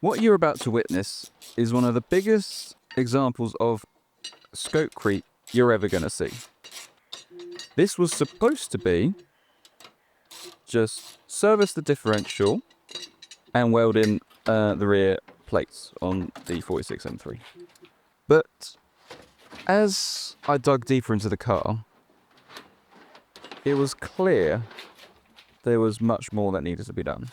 What you're about to witness is one of the biggest examples of scope creep you're ever going to see. This was supposed to be just service the differential and weld in the rear plates on the 46 M3. But as I dug deeper into the car, it was clear there was much more that needed to be done.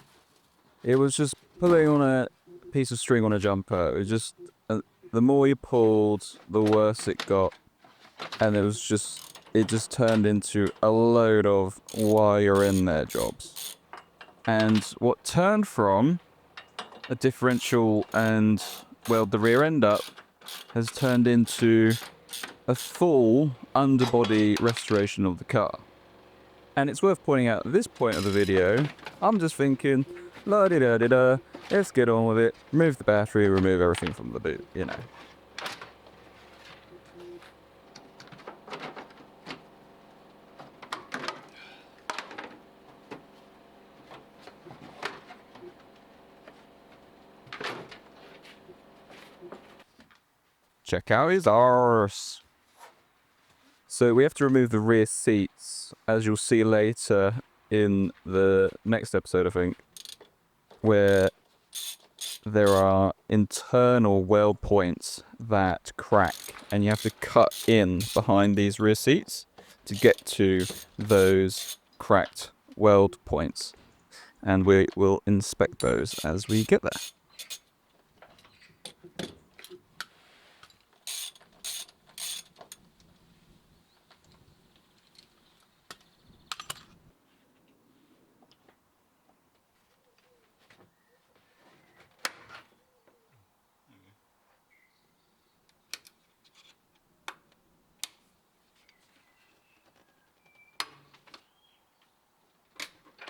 It was just pulling on a piece of string on a jumper. It was just, the more you pulled, the worse it got. And it just turned into a load of while you're in there jobs. And what turned from a differential and weld the rear end up has turned into a full underbody restoration of the car. And it's worth pointing out at this point of the video, I'm just thinking, la-di-da-di-da, let's get on with it, remove the battery, remove everything from the boot, you know. Check out his arse. So we have to remove the rear seats, as you'll see later in the next episode, I think, where there are internal weld points that crack, and you have to cut in behind these rear seats to get to those cracked weld points. And we will inspect those as we get there.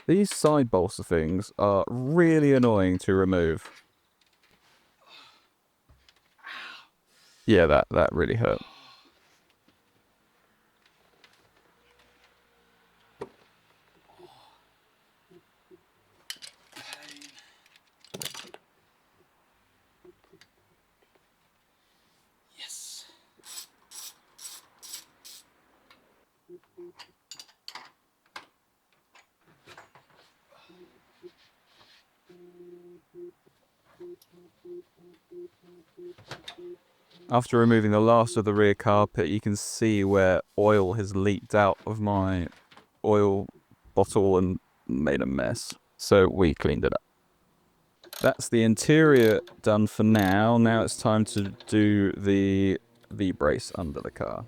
These side bolster things are really annoying to remove. Yeah, that really hurt. Yes. After removing the last of the rear carpet, you can see where oil has leaked out of my oil bottle and made a mess. So we cleaned it up. That's the interior done for now. Now it's time to do the V-brace under the car.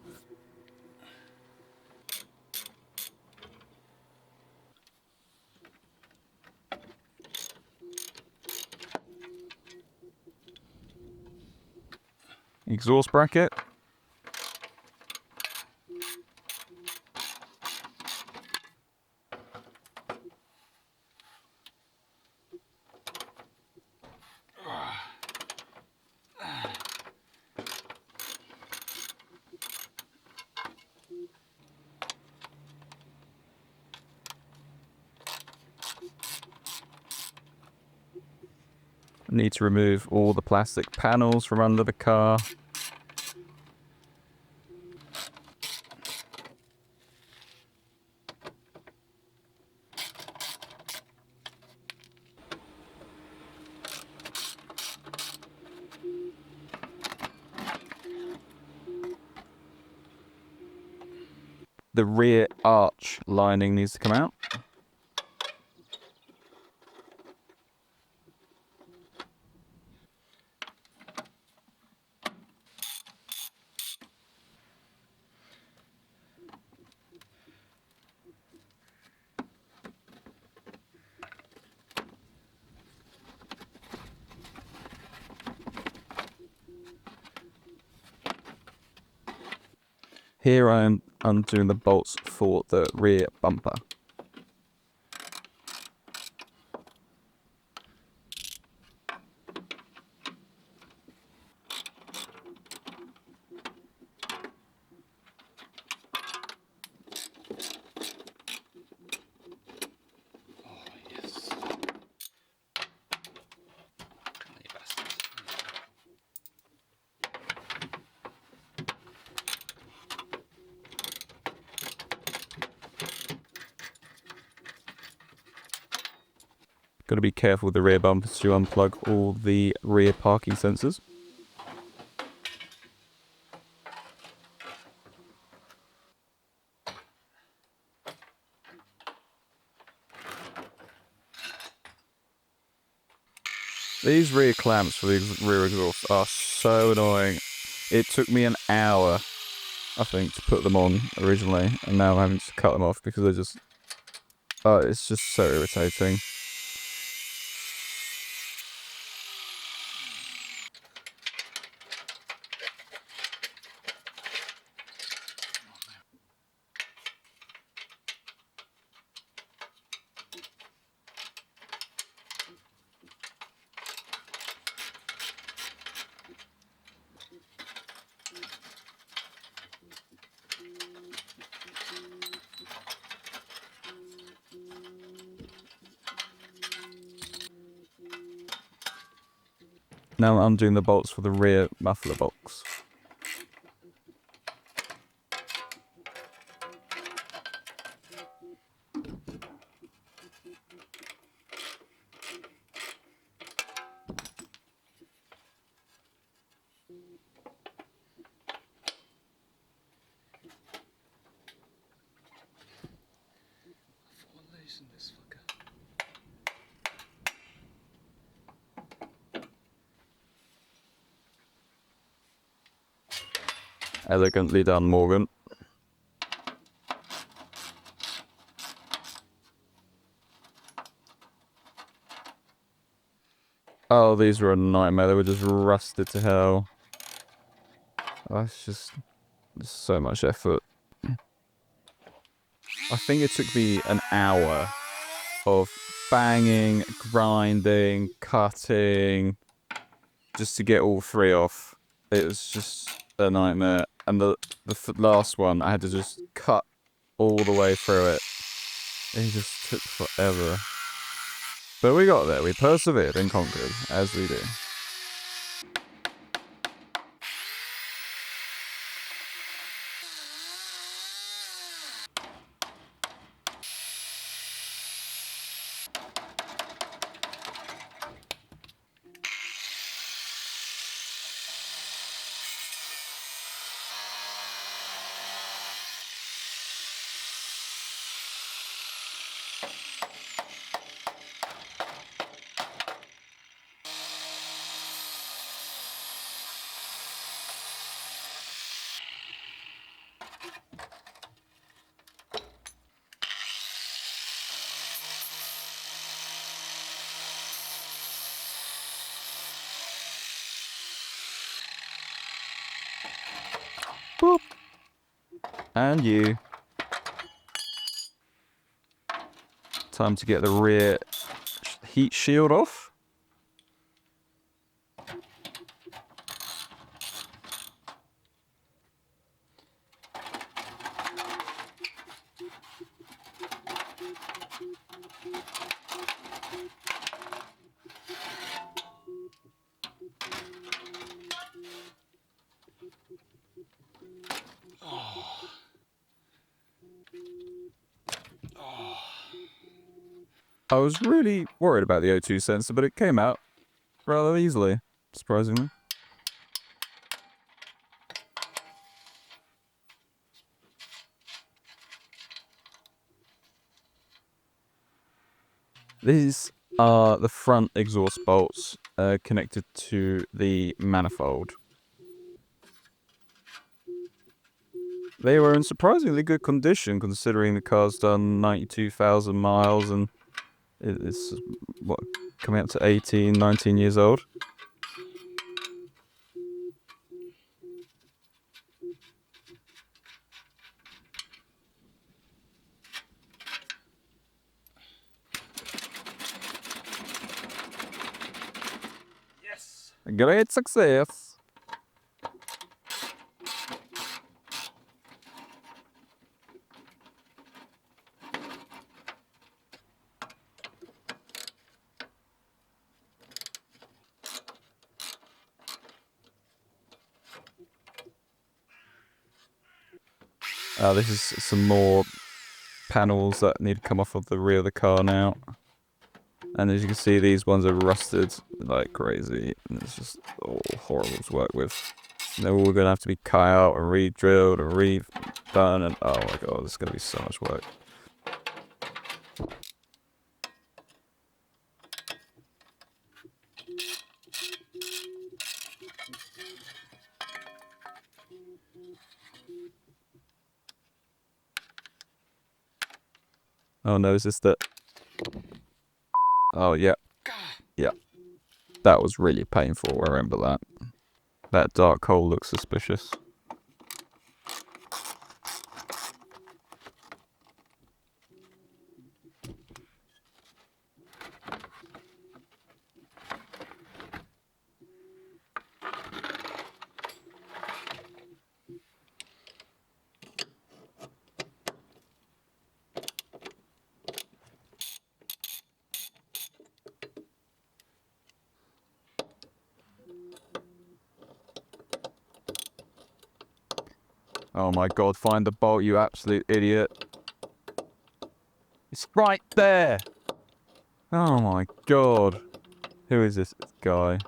Exhaust bracket. Need to remove all the plastic panels from under the car. The rear arch lining needs to come out. Here I am undoing the bolts for the rear bumper. Come on, you Got to be careful with the rear bumpers to unplug all the rear parking sensors. These rear clamps for the rear exhaust are so annoying. It took me an hour, I think, to put them on originally, and now I'm having to cut them off because they're just... it's just so irritating. Now I'm undoing the bolts for the rear muffler box. Elegantly done, Morgan. Oh, these were a nightmare. They were just rusted to hell. That's just so much effort. I think it took me an hour of banging, grinding, cutting, just to get all three off. It was just a nightmare. And the last one, I had to just cut all the way through it. It just took forever. But we got there. We persevered and conquered, as we do. Boop. And you. Time to get the rear heat shield off. I was really worried about the O2 sensor, but it came out rather easily, surprisingly. These are the front exhaust bolts connected to the manifold. They were in surprisingly good condition considering the car's done 92,000 miles and it's, what, coming up to 18, 19 years old. Yes! Great success! This is some more panels that need to come off of the rear of the car now. And as you can see, these ones are rusted like crazy. And it's just all horrible to work with. And they're all going to have to be cut out and re-drilled and redone. And oh my god, it's going to be so much work. Oh no, is this the... Oh, yeah. Yeah. That was really painful, I remember that. That dark hole looks suspicious. Oh my god, find the bolt, you absolute idiot. It's right there! Oh my god. Who is this guy?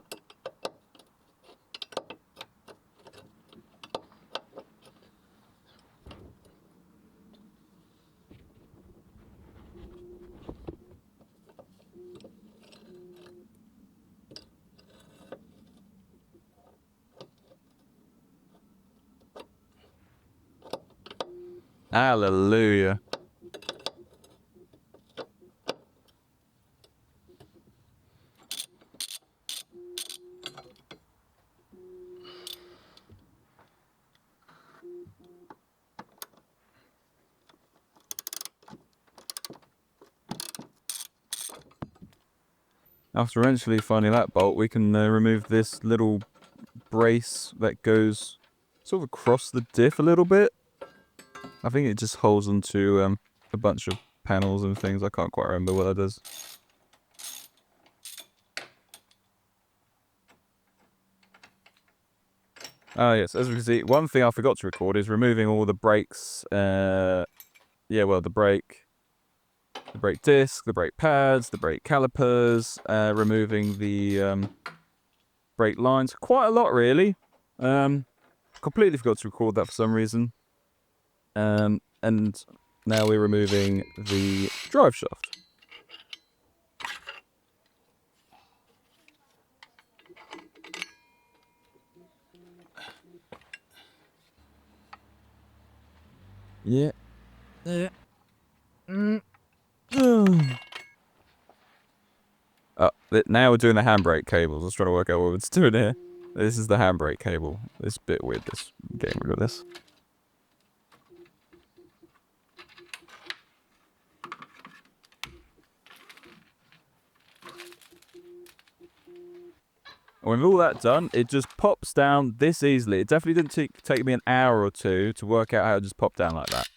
Hallelujah. After eventually finding that bolt, we can remove this little brace that goes sort of across the diff a little bit. I think it just holds onto a bunch of panels and things. I can't quite remember what that does. Ah, yes, as we can see, one thing I forgot to record is removing all the brakes. Yeah, well, the brake disc, the brake pads, the brake calipers, removing the brake lines. Quite a lot, really. Completely forgot to record that for some reason. And now we're removing the drive shaft. Yeah. Now we're doing the handbrake cables. I was trying to work out what it's doing here. This is the handbrake cable. It's a bit weird, this getting rid of this. With all that done, it just pops down this easily. It definitely didn't take me an hour or two to work out how it just popped down like that.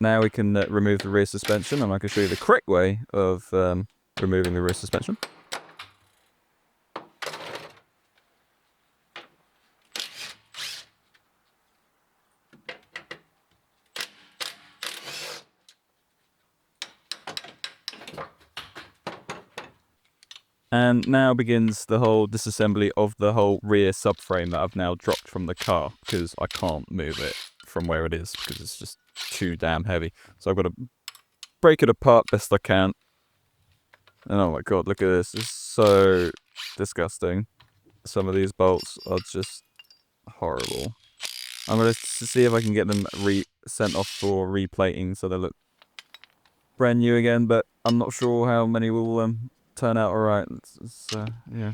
Now we can remove the rear suspension, and I can show you the correct way of removing the rear suspension. And now begins the whole disassembly of the whole rear subframe that I've now dropped from the car, because I can't move it from where it is because it's just too damn heavy. So I've got to break it apart best I can. And oh my god, look at this. It's so disgusting. Some of these bolts are just horrible. I'm going to see if I can get them sent off for replating so they look brand new again, but I'm not sure how many will turn out alright. Yeah.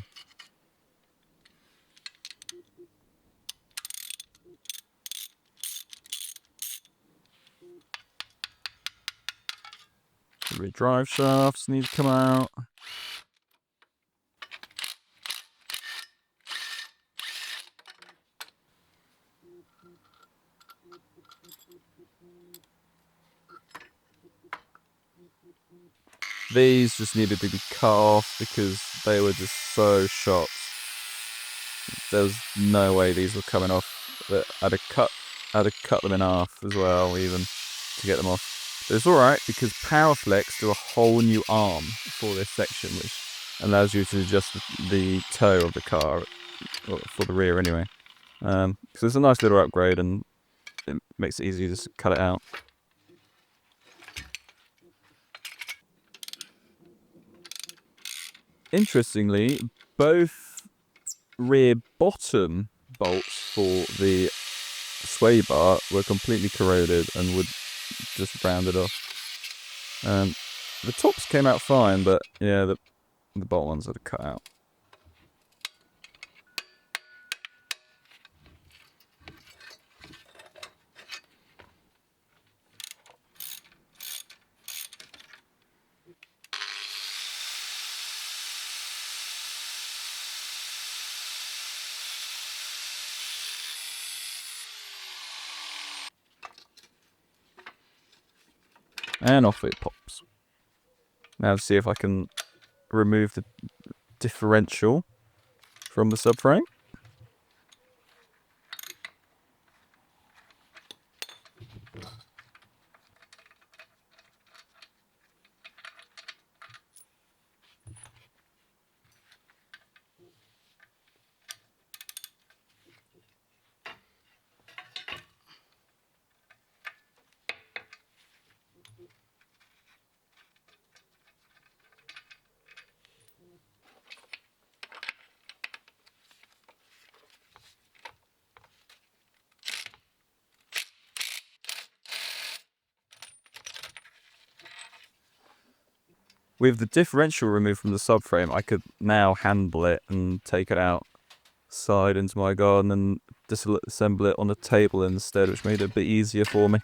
The rear drive shafts need to come out. These just needed to be cut off because they were just so shot. There was no way these were coming off. But I'd have cut I had to cut them in half as well, even, to get them off. But it's alright, because Powerflex do a whole new arm for this section, which allows you to adjust the toe of the car, or for the rear anyway. So it's a nice little upgrade, and it makes it easy to just cut it out. Interestingly, both rear bottom bolts for the sway bar were completely corroded and would just rounded off. The tops came out fine, but yeah, the bolt ones had to cut out. And off it pops. Now to see if I can remove the differential from the subframe. With the differential removed from the subframe, I could now handle it and take it outside into my garden and disassemble it on a table instead, which made it a bit easier for me.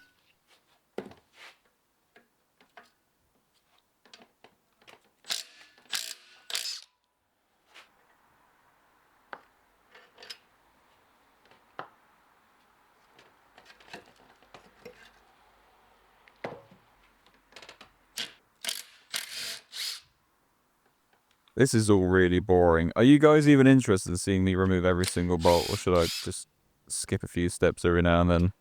This is all really boring. Are you guys even interested in seeing me remove every single bolt, or should I just skip a few steps every now and then?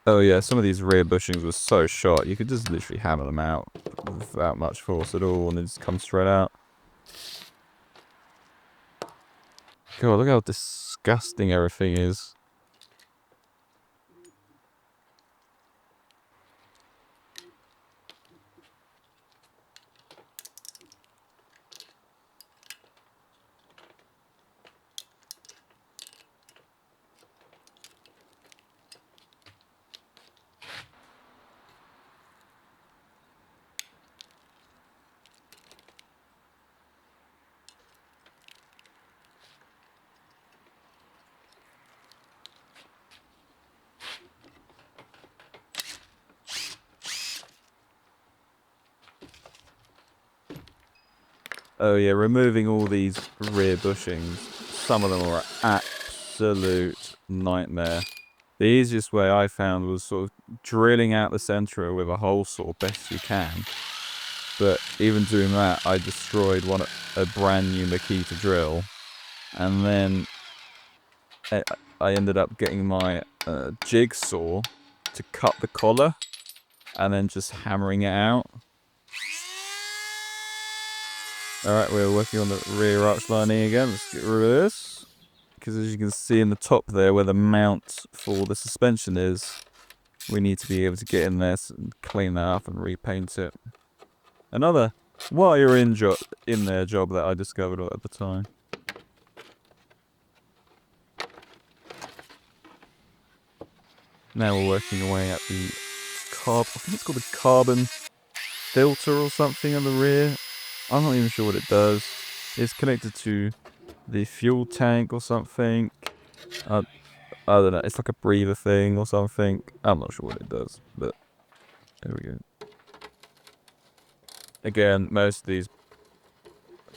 Oh yeah, some of these rear bushings were so short, you could just literally hammer them out without much force at all, and they just come straight out. God, look how disgusting everything is. Oh yeah, removing all these rear bushings, some of them are absolute nightmare. The easiest way I found was sort of drilling out the center with a hole saw best you can. But even doing that, I destroyed a brand new Makita drill, and then I ended up getting my jigsaw to cut the collar, and then just hammering it out. Alright, we're working on the rear arch lining again. Let's get rid of this. Because as you can see in the top there, where the mount for the suspension is, we need to be able to get in there and clean that up and repaint it. Another wire in there job that I discovered at the time. Now we're working away at the I think it's called a carbon filter or something on the rear. I'm not even sure what it does. It's connected to the fuel tank or something. I don't know. It's like a breather thing or something. I'm not sure what it does, but there we go. Again, most of these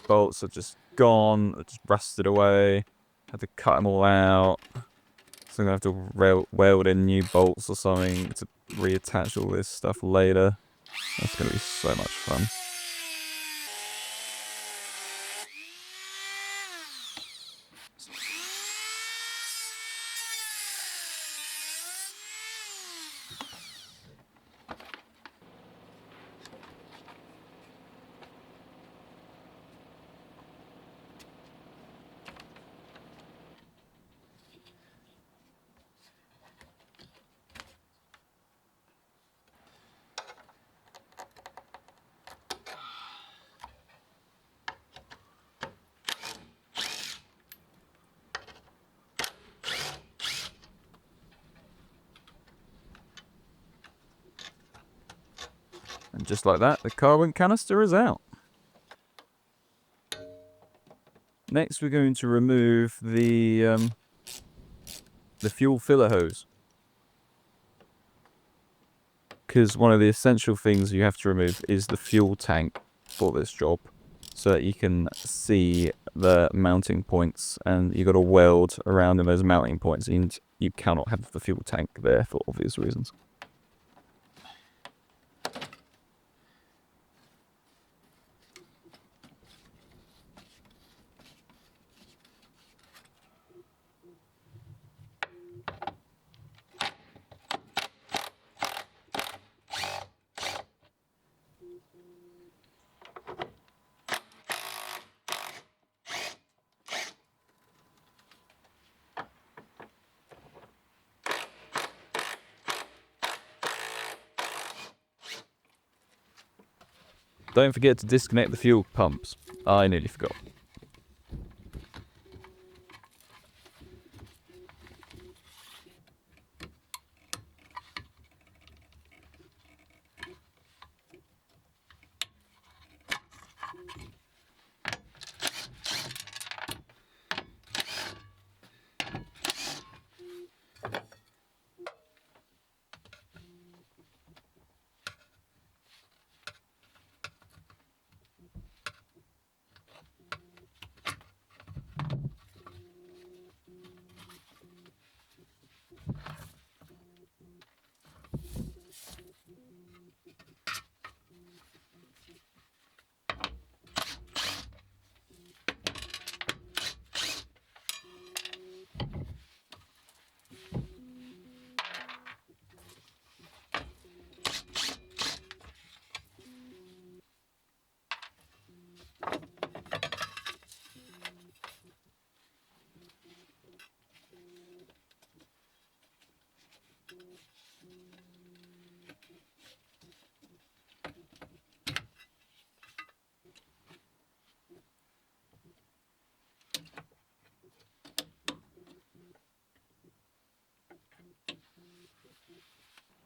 bolts are just gone, just rusted away. Had to cut them all out. So I'm gonna have to weld in new bolts or something to reattach all this stuff later. That's gonna be so much fun. And just like that, the carbon canister is out. Next, we're going to remove the fuel filler hose. Because one of the essential things you have to remove is the fuel tank for this job, so that you can see the mounting points, and you got to weld around in those mounting points, and you cannot have the fuel tank there for obvious reasons. Don't forget to disconnect the fuel pumps. I nearly forgot.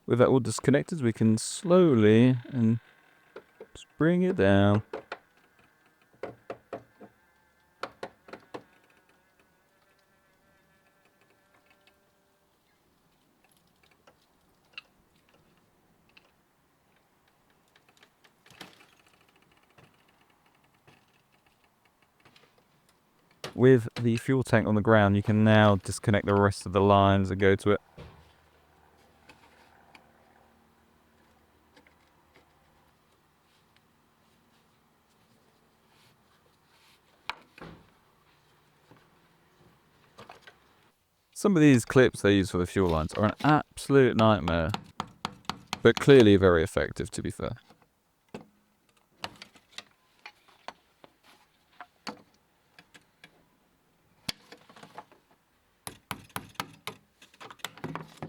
With that all disconnected, we can slowly and just bring it down. With the fuel tank on the ground, you can now disconnect the rest of the lines and go to it. Some of these clips they use for the fuel lines are an absolute nightmare, but clearly very effective, to be fair.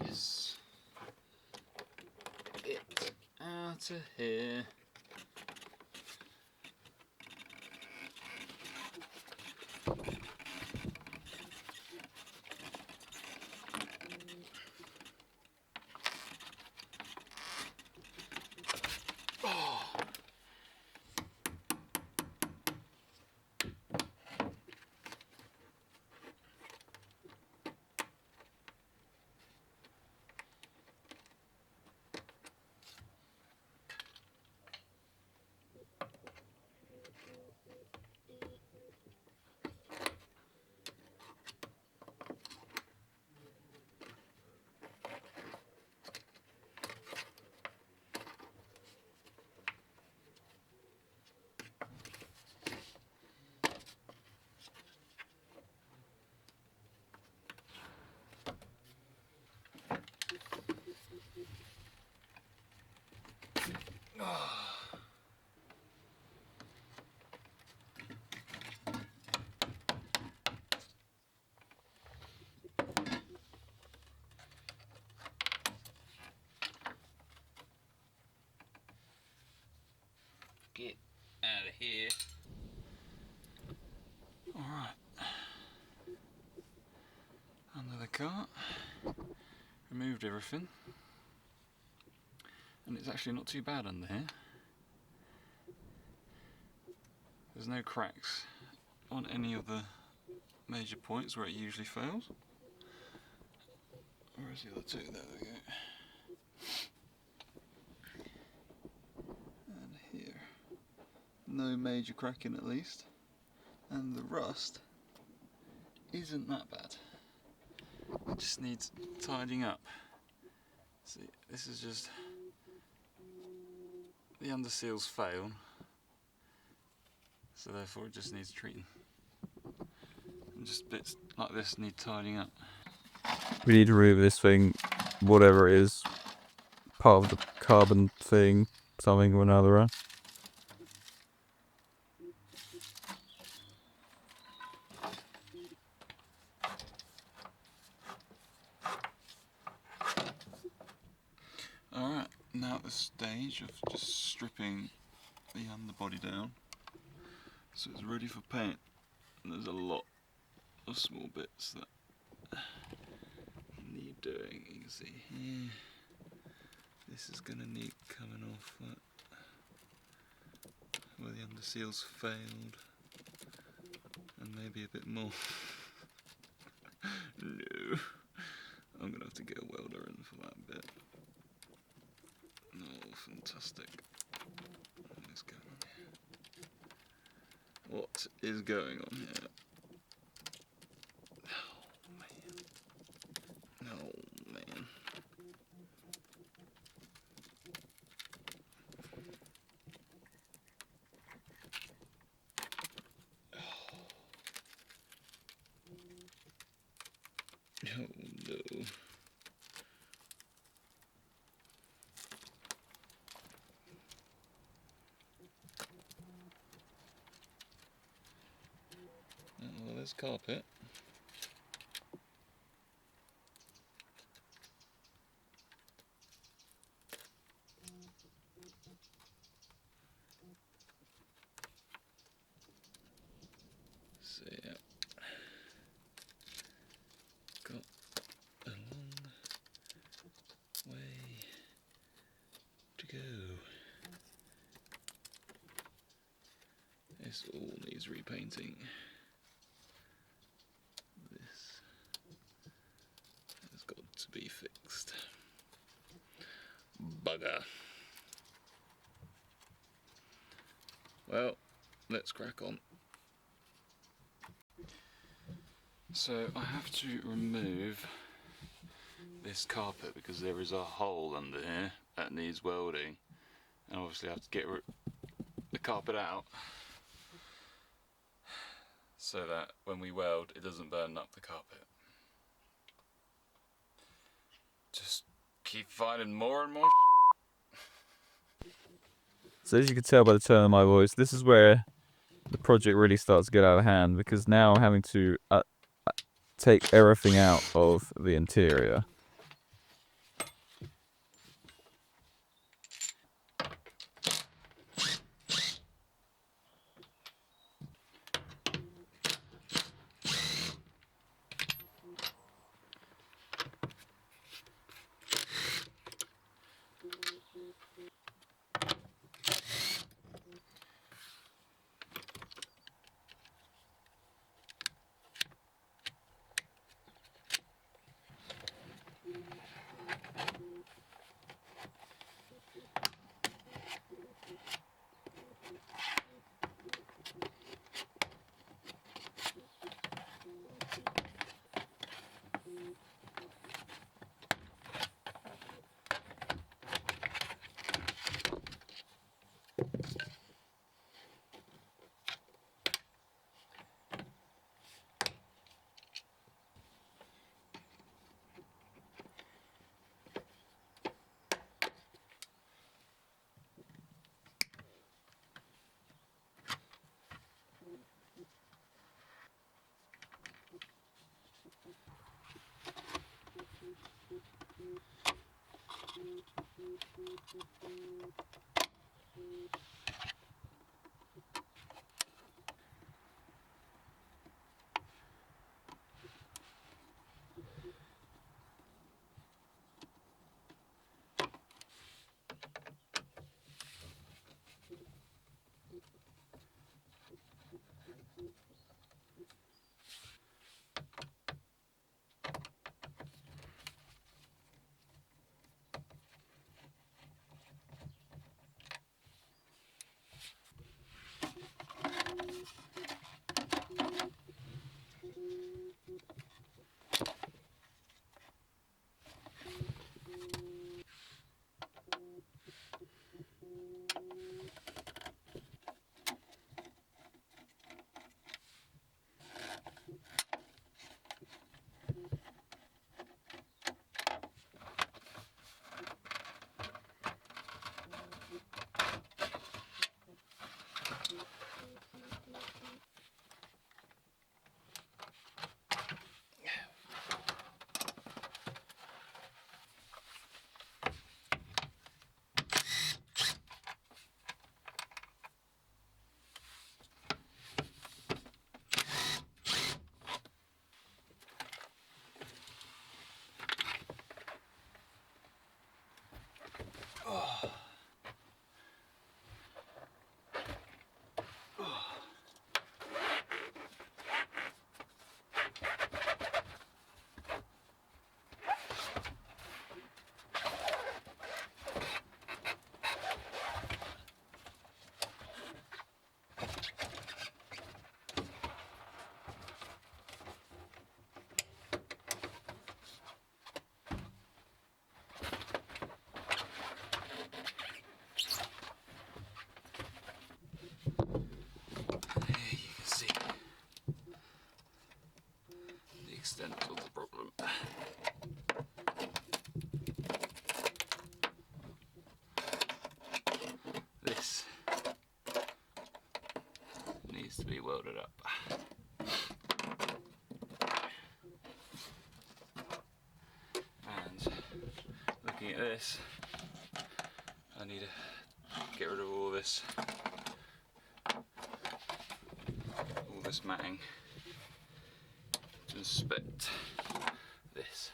Yes. Get out of here. Get out of here. Alright. Under the cart. Removed everything. And it's actually not too bad under here. There's no cracks on any of the major points where it usually fails. Where's the other two? There we go. And here. No major cracking at least. And the rust isn't that bad. It just needs tidying up. See, this is just the underseals fail, so therefore it just needs treating. And just bits like this need tidying up. We need to remove this thing, whatever it is, part of the carbon thing, something or another. Alright, now at the stage of just stripping the underbody down, so it's ready for paint. And there's a lot of small bits that need doing. You can see here, this is going to need coming off where the underseals failed, and maybe a bit more. No, I'm going to have to get a welder in for that bit. Oh, fantastic. What is going on here? What is going on here? Oh, man. Oh, man. Oh, no. Well, there's carpet. So yeah, got a long way to go. This all needs repainting. This has got to be fixed. Bugger. Well, let's crack on. So I have to remove this carpet because there is a hole under here that needs welding, and obviously I have to get the carpet out so that when we weld it doesn't burn up the carpet. Just keep finding more and more So as you can tell by the tone of my voice, this is where the project really starts to get out of hand, because now I'm having to take everything out of the interior. extent of the problem. This needs to be welded up. looking at this, I need to get rid of all this matting to inspect this.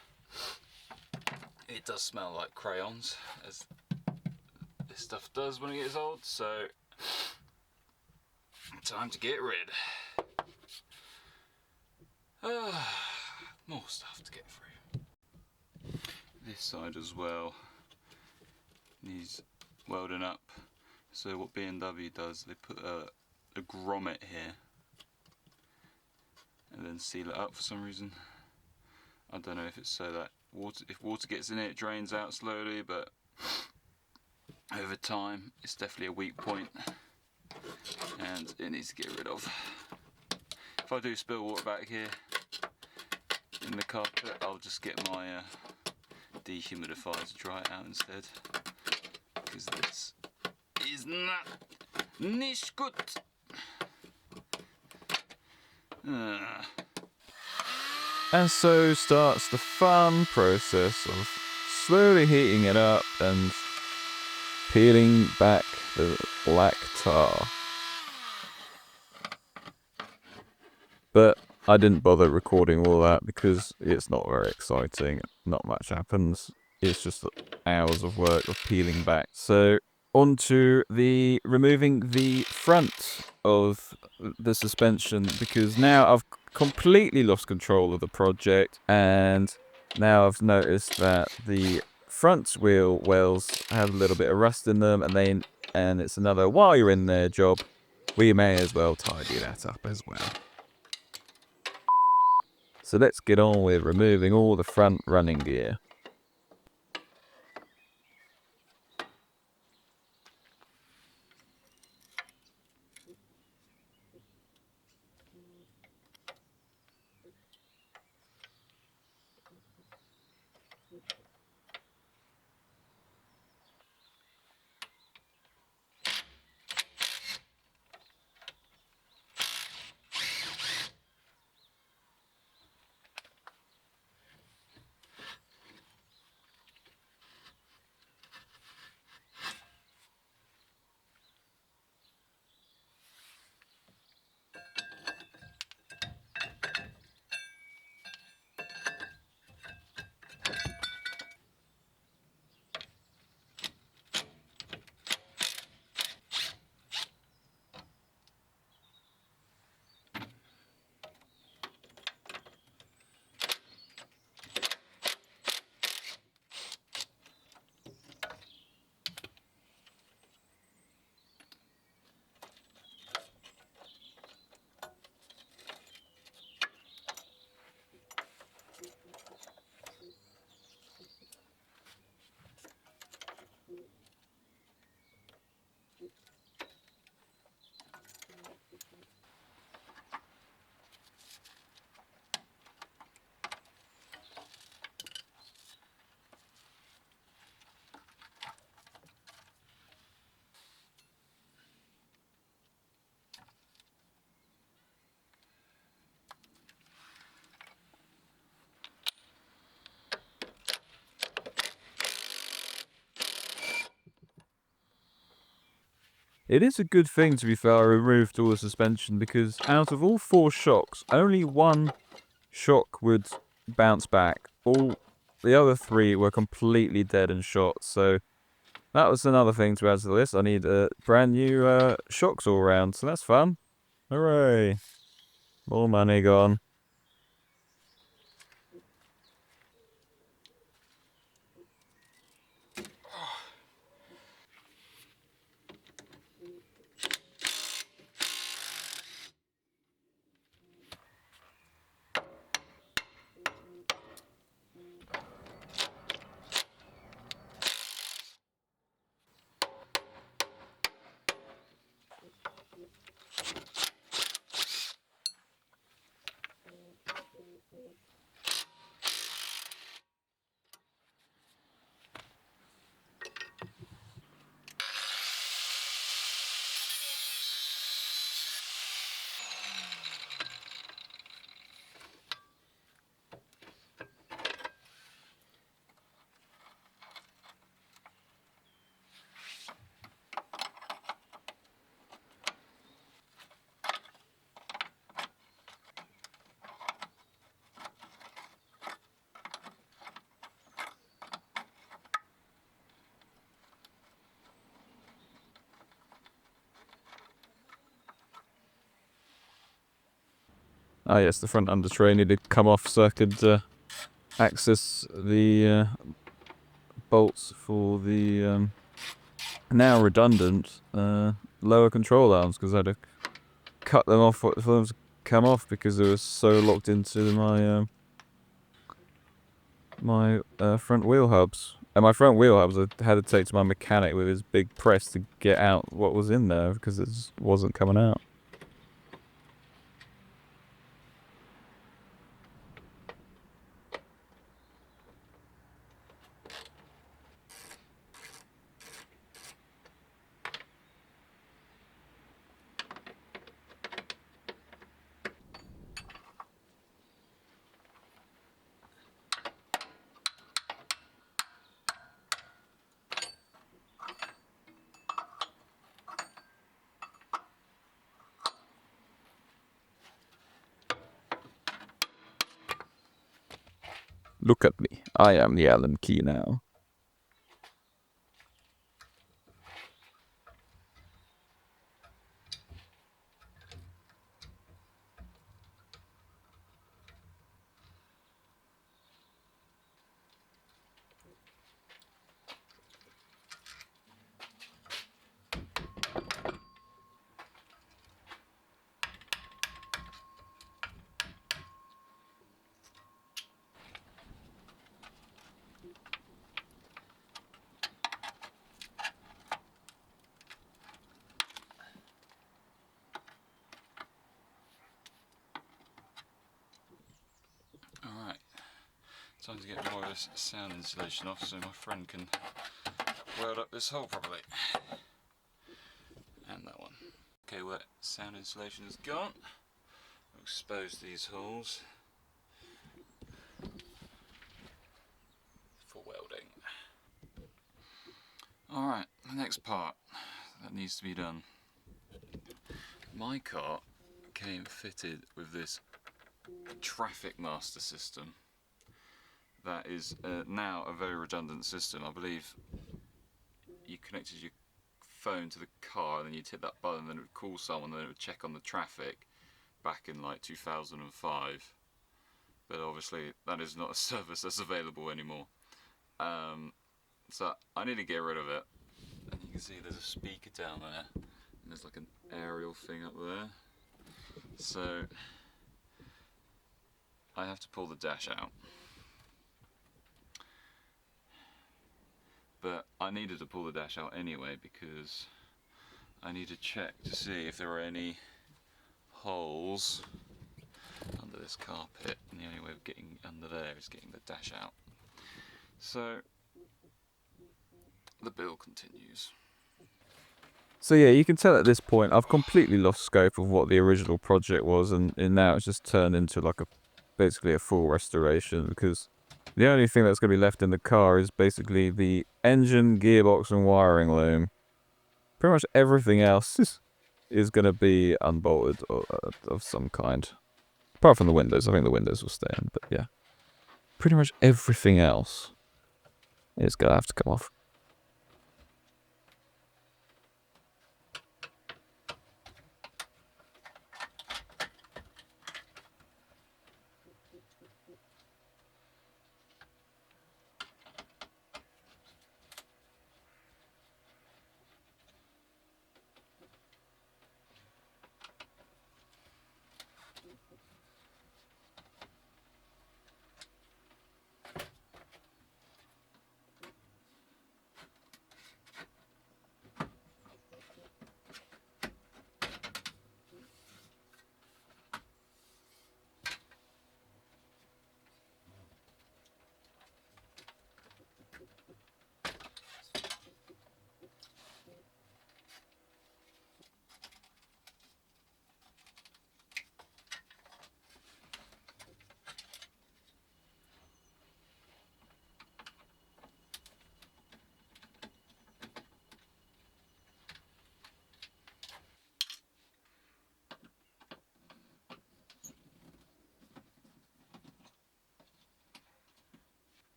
It does smell like crayons, as this stuff does when it gets old, so time to get rid. More stuff to get through. This side as well needs welding up. So what BMW does, they put a grommet here and then seal it up for some reason. I don't know if it's so that if water gets in it, it drains out slowly, but over time it's definitely a weak point and it needs to get rid of. If I do spill water back here in the carpet, I'll just get my dehumidifier to dry it out instead, because this is nicht gut. And so starts the fun process of slowly heating it up and peeling back the black tar. But I didn't bother recording all that because it's not very exciting, not much happens. It's just hours of work of peeling back. So on to the removing the front of the suspension, because now I've completely lost control of the project, and now I've noticed that the front wheel wells have a little bit of rust in them, and it's another while you're in there job. We may as well tidy that up as well. So let's get on with removing all the front running gear. It is a good thing, to be fair, I removed all the suspension, because out of all 4 shocks, only 1 shock would bounce back. All the other 3 were completely dead and shot, so that was another thing to add to the list. I need brand new shocks all around, so that's fun. Hooray. More money gone. Ah yes, the front under tray needed to come off so I could access the bolts for the now redundant lower control arms, because I had to cut them off for them to come off because they were so locked into my front wheel hubs. And my front wheel hubs I had to take to my mechanic with his big press to get out what was in there because it just wasn't coming out. Look at me. I am the Allen key now. Alright, time to get more of this sound insulation off so my friend can weld up this hole properly. And that one. Okay, well, sound insulation is gone. I'll expose these holes for welding. Alright, the next part that needs to be done. My car came fitted with this traffic master system that is now a very redundant system. I believe you connected your phone to the car and then you'd hit that button and then it would call someone and then it would check on the traffic back in like 2005, but obviously that is not a service that's available anymore. So I need to get rid of it, and you can see there's a speaker down there and there's like an aerial thing up there, so I have to pull the dash out. But I needed to pull the dash out anyway because I need to check to see if there are any holes under this carpet, and the only way of getting under there is getting the dash out. So the build continues. So yeah, you can tell at this point I've completely lost scope of what the original project was, and now it's just turned into like basically a full restoration, because the only thing that's going to be left in the car is basically the engine, gearbox and wiring loom. Pretty much everything else is going to be unbolted of some kind. Apart from the windows. I think the windows will stay in, but yeah. Pretty much everything else is going to have to come off.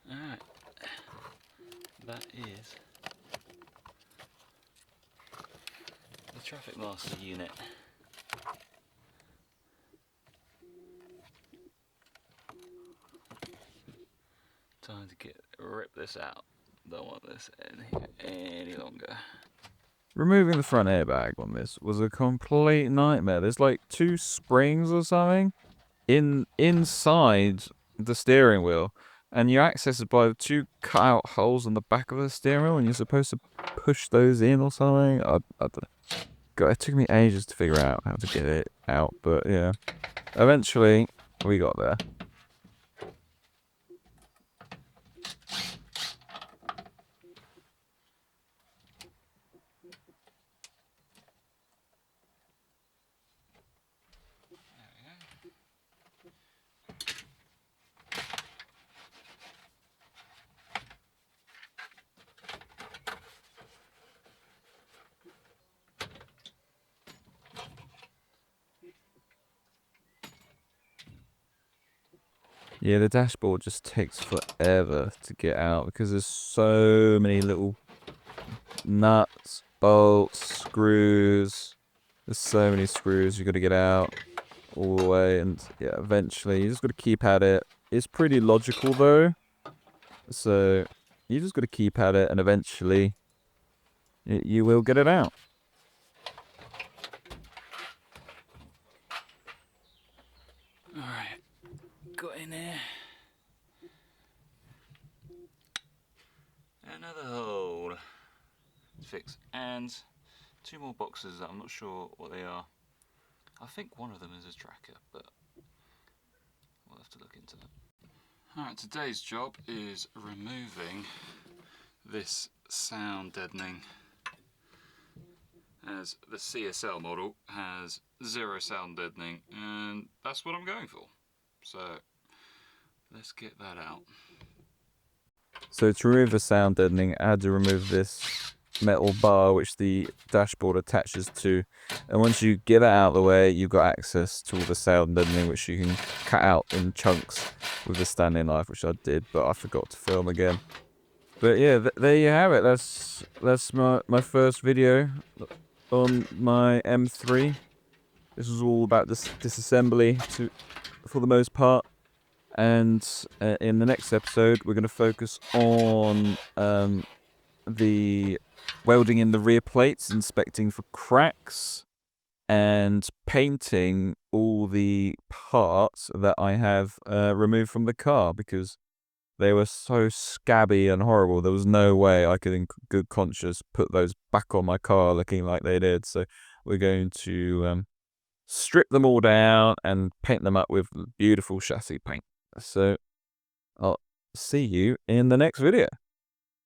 Alright, that is the Traffic Master unit. Time to rip this out. Don't want this in here any longer. Removing the front airbag on this was a complete nightmare. There's like 2 springs or something inside the steering wheel, and you access it by the 2 cut-out holes on the back of the steering wheel, and you're supposed to push those in or something. I don't know. God, it took me ages to figure out how to get it out, but yeah, eventually we got there. Yeah, the dashboard just takes forever to get out because there's so many little nuts, bolts, screws. There's so many screws you got to get out all the way, and yeah, eventually you just got to keep at it. It's pretty logical though, so you just got to keep at it, and eventually you will get it out. All right, got in there. Another hole to fix, and 2 more boxes that I'm not sure what they are. I think one of them is a tracker, but we'll have to look into that. Alright, today's job is removing this sound deadening, as the CSL model has 0 sound deadening, and that's what I'm going for. So let's get that out. So to remove the sound deadening, I had to remove this metal bar which the dashboard attaches to, and once you get it out of the way, you've got access to all the sound deadening which you can cut out in chunks with the standing knife, which I did, but I forgot to film again. But yeah, there you have it. That's my first video on my M3. This was all about this disassembly for the most part. And in the next episode, we're going to focus on the welding in the rear plates, inspecting for cracks, and painting all the parts that I have removed from the car because they were so scabby and horrible. There was no way I could, in good conscience, put those back on my car looking like they did. So we're going to strip them all down and paint them up with beautiful chassis paint. So I'll see you in the next video.